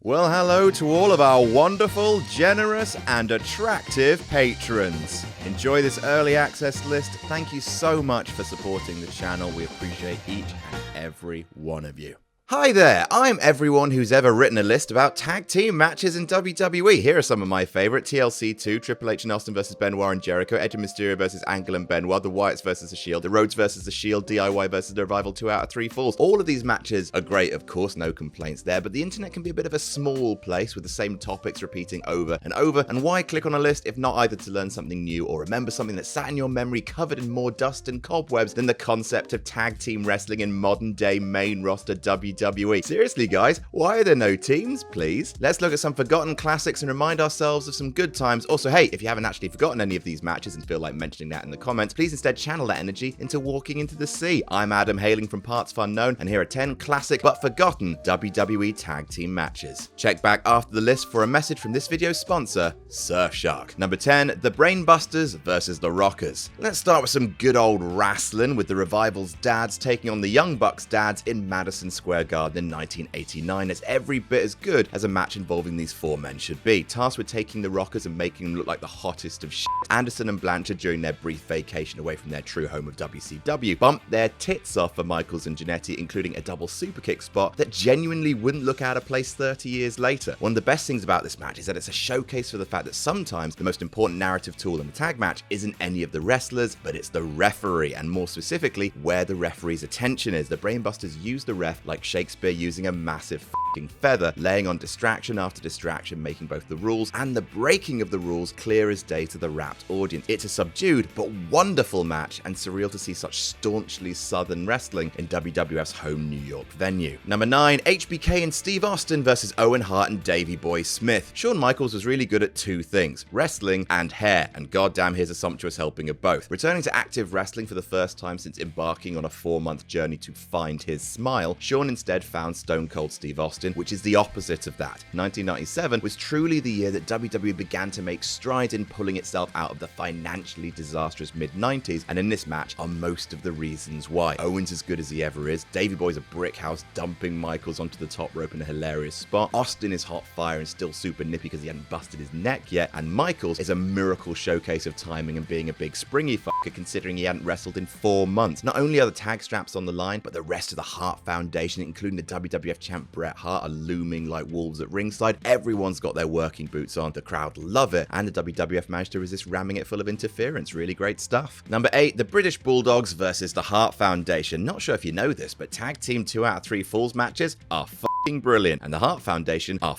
Well, hello to all of our wonderful, generous, and attractive patrons. Enjoy this early access list. Thank you so much for supporting the channel. We appreciate each and every one of you. Hi there, I'm everyone who's ever written a list about tag team matches in WWE. Here are some of my favorite: TLC 2, Triple H and Austin vs. Benoit and Jericho, Edge and Mysterio vs. Angle and Benoit, The Wyatts vs. The Shield, The Rhodes vs. The Shield, DIY vs. The Revival 2 out of 3 falls. All of these matches are great, of course, no complaints there, but the internet can be a bit of a small place with the same topics repeating over and over, and why click on a list if not either to learn something new or remember something that sat in your memory covered in more dust and cobwebs than the concept of tag team wrestling in modern day main roster WWE. Seriously guys, why are there no teams, please? Let's look at some forgotten classics and remind ourselves of some good times. Also, hey, if you haven't actually forgotten any of these matches and feel like mentioning that in the comments, please instead channel that energy into walking into the sea. I'm Adam, hailing from partsFUNknown, and here are 10 classic but forgotten WWE tag team matches. Check back after the list for a message from this video's sponsor, Surfshark. Number 10, the Brainbusters versus the Rockers. Let's start with some good old wrestling with the Revival's dads taking on the Young Bucks dads in Madison Square Garden in 1989. It's every bit as good as a match involving these four men should be. Tasked with taking the Rockers and making them look like the hottest of shit, Anderson and Blanchard, during their brief vacation away from their true home of WCW, bumped their tits off for Michaels and Jannetty, including a double superkick spot that genuinely wouldn't look out of place 30 years later. One of the best things about this match is that it's a showcase for the fact that sometimes the most important narrative tool in the tag match isn't any of the wrestlers, but it's the referee, and more specifically, where the referee's attention is. The Brainbusters use the ref like Shakespeare using a massive f***ing feather, laying on distraction after distraction, making both the rules and the breaking of the rules clear as day to the rapt audience. It's a subdued but wonderful match, and surreal to see such staunchly southern wrestling in WWF's home New York venue. Number 9, HBK and Steve Austin versus Owen Hart and Davey Boy Smith. Shawn Michaels was really good at two things: wrestling and hair, and goddamn here's a sumptuous helping of both. Returning to active wrestling for the first time since embarking on a 4-month journey to find his smile, Shawn instead found Stone Cold Steve Austin, which is the opposite of that. 1997 was truly the year that WWE began to make strides in pulling itself out of the financially disastrous mid-90s, and in this match are most of the reasons why. Owen's as good as he ever is, Davey Boy's a brick house, dumping Michaels onto the top rope in a hilarious spot, Austin is hot fire and still super nippy because he hadn't busted his neck yet, and Michaels is a miracle showcase of timing and being a big springy fucker considering he hadn't wrestled in 4 months. Not only are the tag straps on the line, but the rest of the Hart Foundation, including the WWF champ Bret Hart, are looming like wolves at ringside. Everyone's got their working boots on, the crowd love it, and the WWF managed to resist ramming it full of interference. Really great stuff. Number 8, the British Bulldogs versus the Hart Foundation. Not sure if you know this, but tag team 2 out of 3 falls matches are f***ing brilliant, and the Hart Foundation are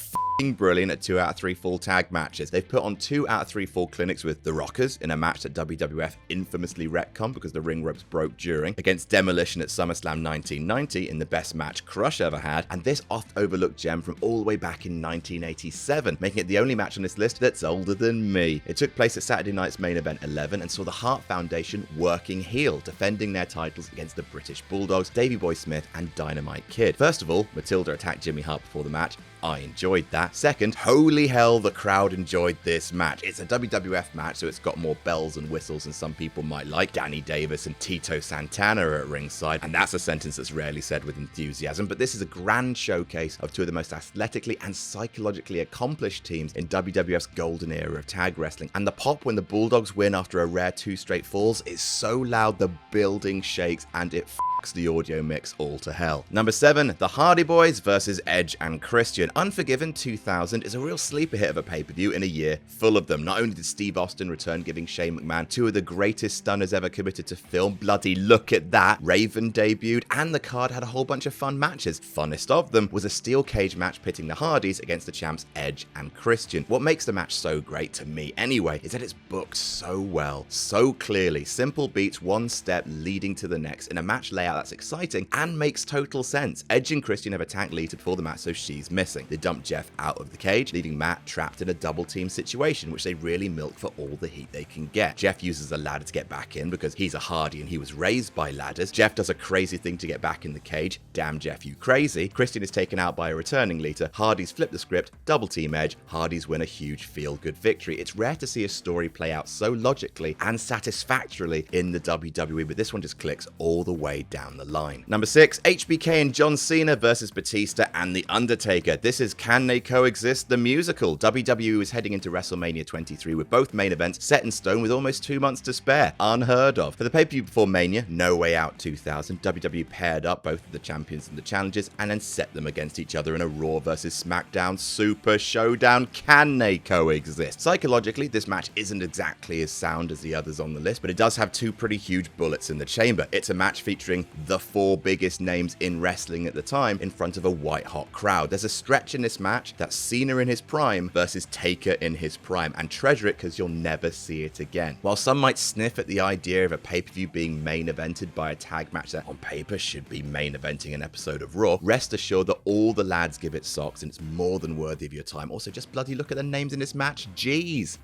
brilliant at 2 out of 3 fall tag matches. They've put on 2 out of 3 fall clinics with the Rockers in a match that WWF infamously retconned because the ring ropes broke during, against Demolition at SummerSlam 1990 in the best match Crush ever had, and this oft overlooked gem from all the way back in 1987, making it the only match on this list that's older than me. It took place at Saturday night's main event 11 and saw the Hart Foundation working heel, defending their titles against the British Bulldogs, Davey Boy Smith and Dynamite Kid. First of all, Matilda attacked Jimmy Hart before the match. I enjoyed that. Second, holy hell, the crowd enjoyed this match. It's a WWF match, so it's got more bells and whistles than some people might like. Danny Davis and Tito Santana are at ringside, and that's a sentence that's rarely said with enthusiasm, but this is a grand showcase of 2 of the most athletically and psychologically accomplished teams in WWF's golden era of tag wrestling, and the pop when the Bulldogs win after a rare 2 straight falls is so loud the building shakes, and it the audio mix all to hell. Number 7, the Hardy Boys versus Edge and Christian. Unforgiven 2000 is a real sleeper hit of a pay-per-view in a year full of them. Not only did Steve Austin return giving Shane McMahon 2 of the greatest stunners ever committed to film, bloody look at that, Raven debuted, and the card had a whole bunch of fun matches. Funnest of them was a steel cage match pitting the Hardys against the champs Edge and Christian. What makes the match so great, to me anyway, is that it's booked so well, so clearly. Simple beats, one step leading to the next in a match layout that's exciting and makes total sense. Edge and Christian have attacked Lita before the match, so she's missing. They dump Jeff out of the cage, leaving Matt trapped in a double team situation, which they really milk for all the heat they can get. Jeff uses a ladder to get back in because he's a Hardy and he was raised by ladders. Jeff does a crazy thing to get back in the cage. Damn Jeff, you crazy. Christian is taken out by a returning Lita. Hardys flip the script, double team Edge. Hardys win a huge feel-good victory. It's rare to see a story play out so logically and satisfactorily in the WWE, but this one just clicks all the way down down the line. Number 6, HBK and John Cena versus Batista and The Undertaker. This is Can They Coexist? The musical. WWE was heading into WrestleMania 23 with both main events set in stone with almost 2 months to spare. Unheard of. For the pay-per-view before Mania, No Way Out 2000, WWE paired up both of the champions and the challengers and then set them against each other in a Raw versus SmackDown Super Showdown. Can they coexist? Psychologically, this match isn't exactly as sound as the others on the list, but it does have 2 pretty huge bullets in the chamber. It's a match featuring the 4 biggest names in wrestling at the time in front of a white-hot crowd. There's a stretch in this match that's Cena in his prime versus Taker in his prime, and treasure it because you'll never see it again. While some might sniff at the idea of a pay-per-view being main evented by a tag match that on paper should be main eventing an episode of Raw, rest assured that all the lads give it socks and it's more than worthy of your time. Also, just bloody look at the names in this match. Jeez.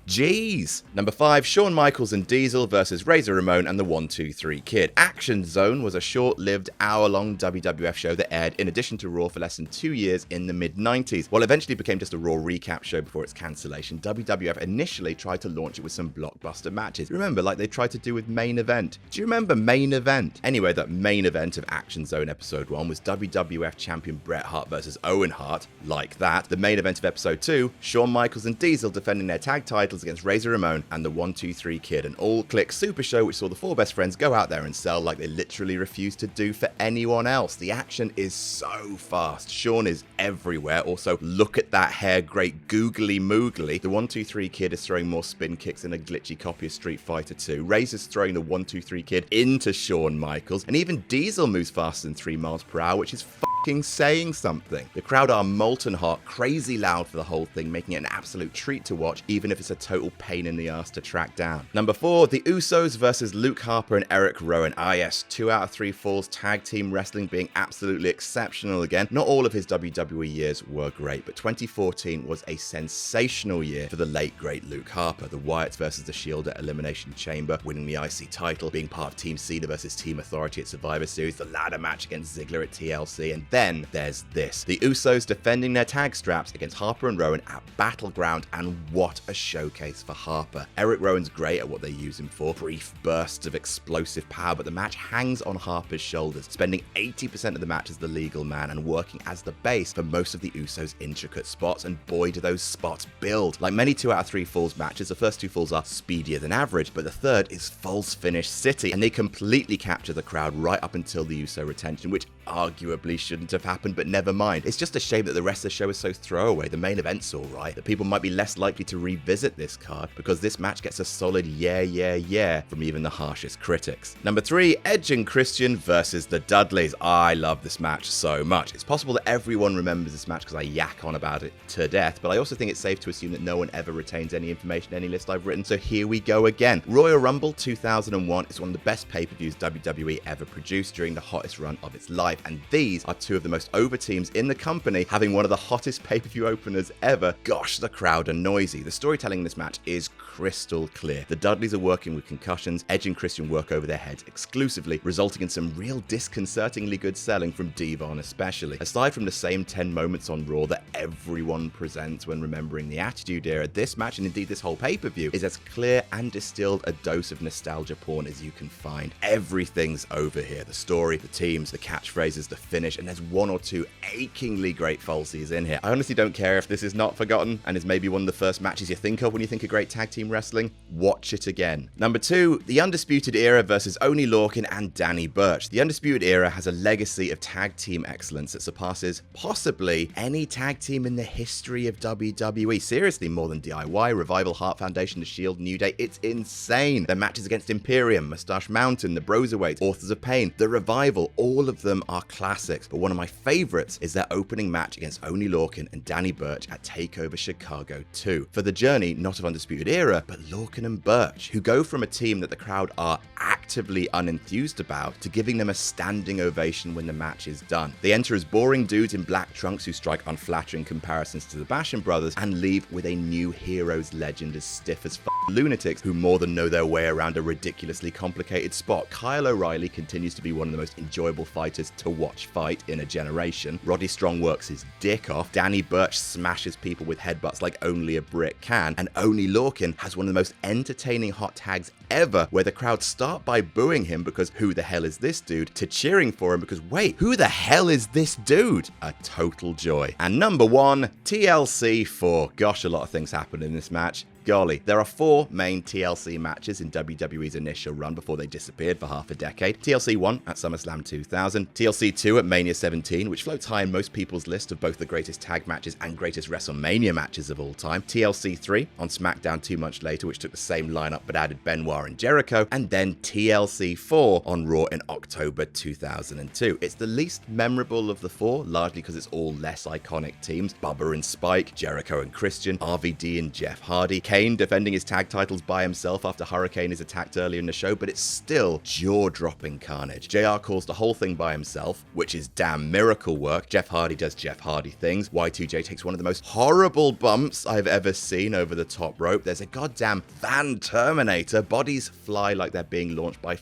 Number 5, Shawn Michaels and Diesel versus Razor Ramon and the 1-2-3 Kid. Action Zone was a short-lived hour-long WWF show that aired in addition to Raw for less than 2 years in the mid-90s. While eventually became just a Raw recap show before its cancellation, WWF initially tried to launch it with some blockbuster matches. Remember, like they tried to do with Main Event. Do you remember Main Event? Anyway, that main event of Action Zone Episode 1 was WWF Champion Bret Hart versus Owen Hart, like that. The main event of Episode 2, Shawn Michaels and Diesel defending their tag titles against Razor Ramon and the 1-2-3 Kid, an all-click super show which saw the 4 best friends go out there and sell like they literally refused to do for anyone else. The action is so fast. Shawn is everywhere. Also, look at that hair, great googly moogly. The 1-2-3 Kid is throwing more spin kicks than a glitchy copy of Street Fighter 2. Razor's throwing the 1-2-3 Kid into Shawn Michaels, and even Diesel moves faster than 3 miles per hour, which is saying something. The crowd are molten hot, crazy loud for the whole thing, making it an absolute treat to watch, even if it's a total pain in the ass to track down. Number 4, the Usos versus Luke Harper and Eric Rowan. Ah yes, 2 out of 3 falls, tag team wrestling being absolutely exceptional again. Not all of his WWE years were great, but 2014 was a sensational year for the late great Luke Harper. The Wyatts versus the Shield at Elimination Chamber, winning the IC title, being part of Team Cena versus Team Authority at Survivor Series, the ladder match against Ziggler at TLC, and then there's this. The Usos defending their tag straps against Harper and Rowan at Battleground, and what a showcase for Harper. Eric Rowan's great at what they use him for, brief bursts of explosive power, but the match hangs on Harper's shoulders, spending 80% of the match as the legal man and working as the base for most of the Usos' intricate spots, and boy do those spots build. Like many 2 out of 3 falls matches, the first 2 falls are speedier than average, but the third is false finish city, and they completely capture the crowd right up until the Uso retention, which arguably shouldn't have happened, but never mind. It's just a shame that the rest of the show is so throwaway. The main event's alright, that people might be less likely to revisit this card because this match gets a solid yeah from even the harshest critics. Number 3, Edge and Christian versus the Dudleys. I love this match so much. It's possible that everyone remembers this match because I yak on about it to death, but I also think it's safe to assume that no one ever retains any information in any list I've written, so here we go again. Royal Rumble 2001 is one of the best pay-per-views WWE ever produced during the hottest run of its life, and these are 2 of the most over teams in the company, having one of the hottest pay-per-view openers ever. Gosh, the crowd are noisy. The storytelling in this match is crystal clear. The Dudleys are working with concussions, Edge and Christian work over their heads exclusively, resulting in some real disconcertingly good selling from Devon especially. Aside from the same 10 moments on Raw that everyone presents when remembering the Attitude Era, this match, and indeed this whole pay-per-view, is as clear and distilled a dose of nostalgia porn as you can find. Everything's over here. The story, the teams, the catchphrases, the finish, and there's 1 or 2 achingly great falsies in here. I honestly don't care if this is not forgotten and is maybe one of the first matches you think of when you think of great tag team wrestling. Watch it again. Number 2, the Undisputed Era versus Oney Lorcan and Danny Burch. The Undisputed Era has a legacy of tag team excellence that surpasses possibly any tag team in the history of WWE. Seriously, more than DIY, Revival, Heart Foundation, The Shield, New Day. It's insane. Their matches against Imperium, Mustache Mountain, the Broserweights, Authors of Pain, The Revival, all of them are classics, but one of my favorites is their opening match against Oney Lorcan and Danny Burch at TakeOver Chicago 2. For the journey, not of Undisputed Era, but Lorcan and Burch, who go from a team that the crowd are actively unenthused about to giving them a standing ovation when the match is done. They enter as boring dudes in black trunks who strike unflattering comparisons to the Basham brothers and leave with a new hero's legend as stiff as lunatics who more than know their way around a ridiculously complicated spot. Kyle O'Reilly continues to be one of the most enjoyable fighters to watch fight in a generation. Roddy Strong works his dick off. Danny Burch smashes people with headbutts like only a brick can. And Oney Lorcan has one of the most entertaining hot tags ever, where the crowd start by booing him because who the hell is this dude, to cheering for him because wait, who the hell is this dude? A total joy. And number 1, TLC 4. Gosh, a lot of things happened in this match. Golly, there are 4 main TLC matches in WWE's initial run before they disappeared for half a decade. TLC 1 at SummerSlam 2000, TLC 2 at Mania 17, which floats high in most people's list of both the greatest tag matches and greatest WrestleMania matches of all time. TLC 3 on SmackDown 2 months later, which took the same lineup but added Benoit and Jericho, and then TLC 4 on Raw in October 2002. It's the least memorable of the 4, largely because it's all less iconic teams. Bubba and Spike, Jericho and Christian, RVD and Jeff Hardy, Kane defending his tag titles by himself after Hurricane is attacked earlier in the show, but it's still jaw-dropping carnage. JR calls the whole thing by himself, which is damn miracle work. Jeff Hardy does Jeff Hardy things. Y2J takes one of the most horrible bumps I've ever seen over the top rope. There's a goddamn Van Terminator. Bodies fly like they're being launched by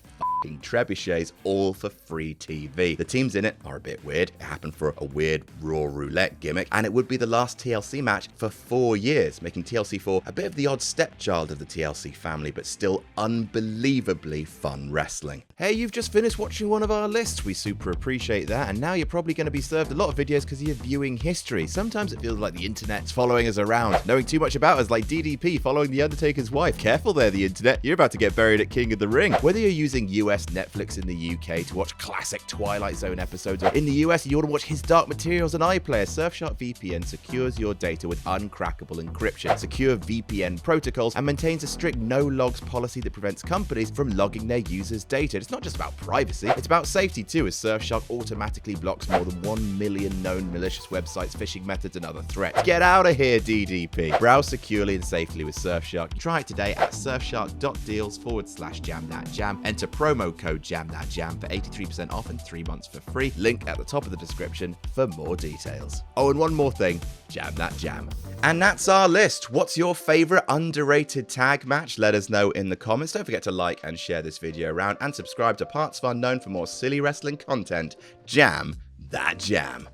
trebuchets, all for free TV. The teams in it are a bit weird. It happened for a weird Raw roulette gimmick, and it would be the last TLC match for 4 years, making TLC 4 a bit of the odd stepchild of the TLC family, but still unbelievably fun wrestling. Hey, you've just finished watching one of our lists. We super appreciate that, and now you're probably going to be served a lot of videos because of your viewing history. Sometimes it feels like the internet's following us around, knowing too much about us, like DDP following The Undertaker's wife. Careful there, the internet. You're about to get buried at King of the Ring. Whether you're using US Netflix in the UK to watch classic Twilight Zone episodes, or in the US you want to watch His Dark Materials on iPlayer, Surfshark VPN secures your data with uncrackable encryption, secure VPN protocols, and maintains a strict no-logs policy that prevents companies from logging their users' data. It's not just about privacy, it's about safety too, as Surfshark automatically blocks more than 1 million known malicious websites, phishing methods, and other threats. Get out of here, DDP. Browse securely and safely with Surfshark. Try it today at surfshark.deals/jamthatjam. Enter promo code JAMTHATJAM for 83% off and 3 months for free. Link at the top of the description for more details. Oh, and one more thing, Jam That Jam. And that's our list. What's your favorite underrated tag match? Let us know in the comments. Don't forget to like and share this video around and subscribe to partsFUNknown for more silly wrestling content. Jam That Jam.